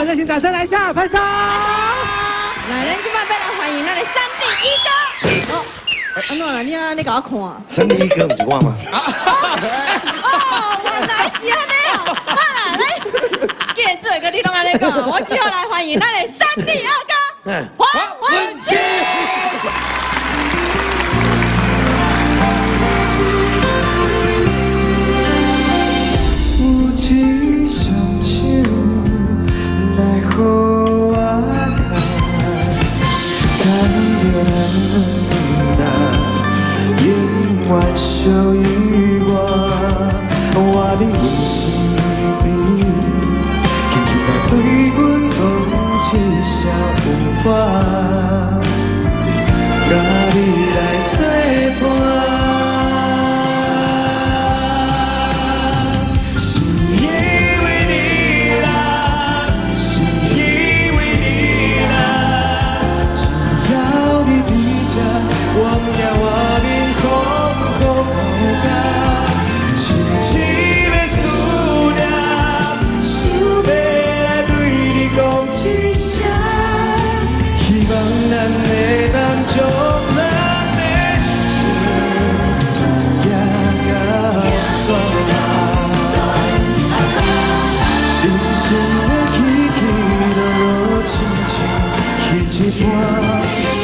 热情掌声来一下，拍手！来，咱今晚要来欢迎咱的3弟一哥。哦，安怎啦？你啊，你给我看。3弟一哥不是我吗？哦，原来是安尼哦。好啦，来，既然做一个你拢安尼讲，我只好来欢迎咱的3弟二哥黄文兴。 给我看，看着咱永远属于我，我伫阮身边，轻轻来对阮讲一声有我，甲你来作伴。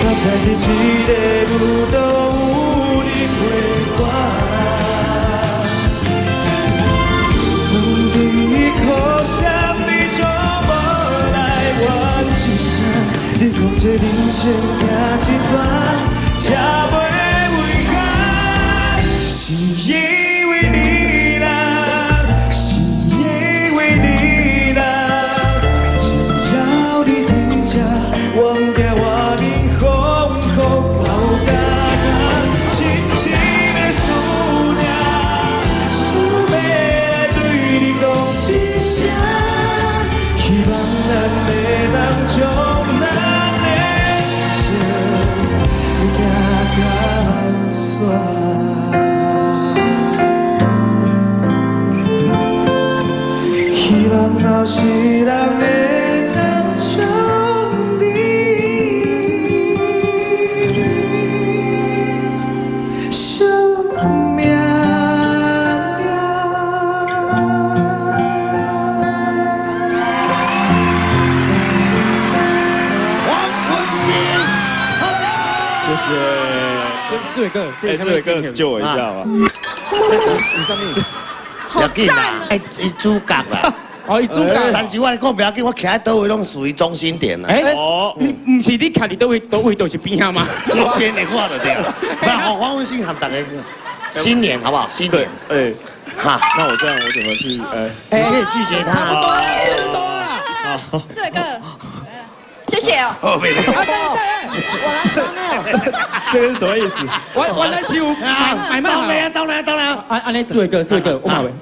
我才在这个舞蹈有你陪我，算你可惜你就无来怨一声，你讲这人生行一转，才袂遗憾，是因为你啦，是因为你啦，只要你在这，我。 若是人会当将你生命黄文兴，谢谢。这位哥，救我一下吧。你上面不要紧啦，哎，伊主角啦。 哦，伊主角，但是我来讲不要紧，我徛在倒位拢属于中心点啦。哦，唔是你徛伫倒位都是边啊吗？我边的话就对了。那好，黄文兴和大家新年好不好？新年，哎，哈，那我这样我怎么去？你可以拒绝他。好，这个，谢谢哦。哦，没。这个是什么意思？我来就买卖当然。安尼做一个，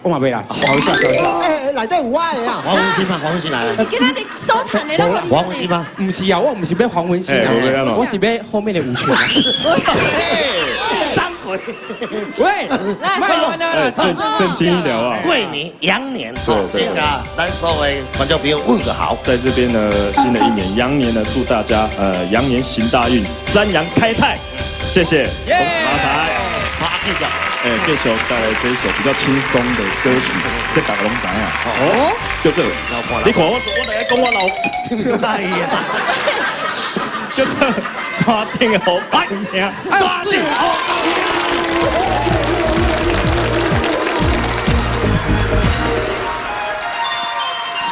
我马背啦，瞧一下。哎，内底有我的啊！黄文兴吗？黄文兴来了。今仔日收摊的了。黄文兴吗？不是啊，我不是要黄文兴啊，我是要后面的舞权。张鬼。喂，卖完了，正经一点啊。过年羊年，先给咱所谓观众朋友问个好。在这边呢，新的一年羊年呢，祝大家羊年行大运，3羊开泰，谢谢，恭喜发财。好，继续。继续带来这一首比较轻松的歌曲，这大家拢知啊。哦，就这，你看我来讲我老，听不出来呀。就这刷顶好白命，刷顶好白命。山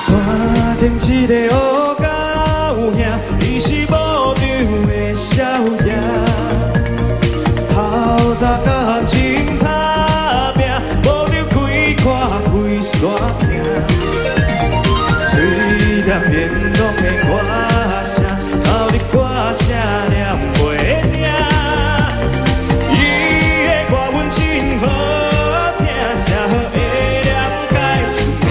顶一个乌狗兄，伊是牧场的少爷，透早到暗真打拼，无着开看规山行，嘴念面拢的歌声，头日歌声念袂停，伊的歌文真好听，声好会念解出名。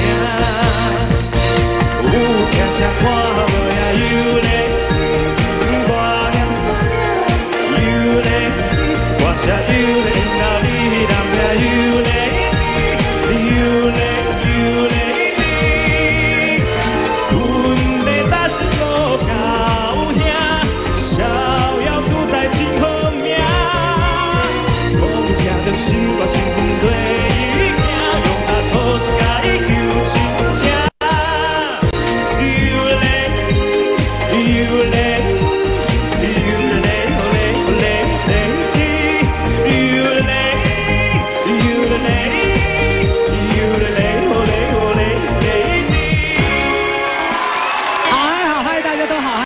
有听声看无呀，有咧，我念山有咧，我写有咧，那你人呀有咧，有咧有咧，阮咧想我想我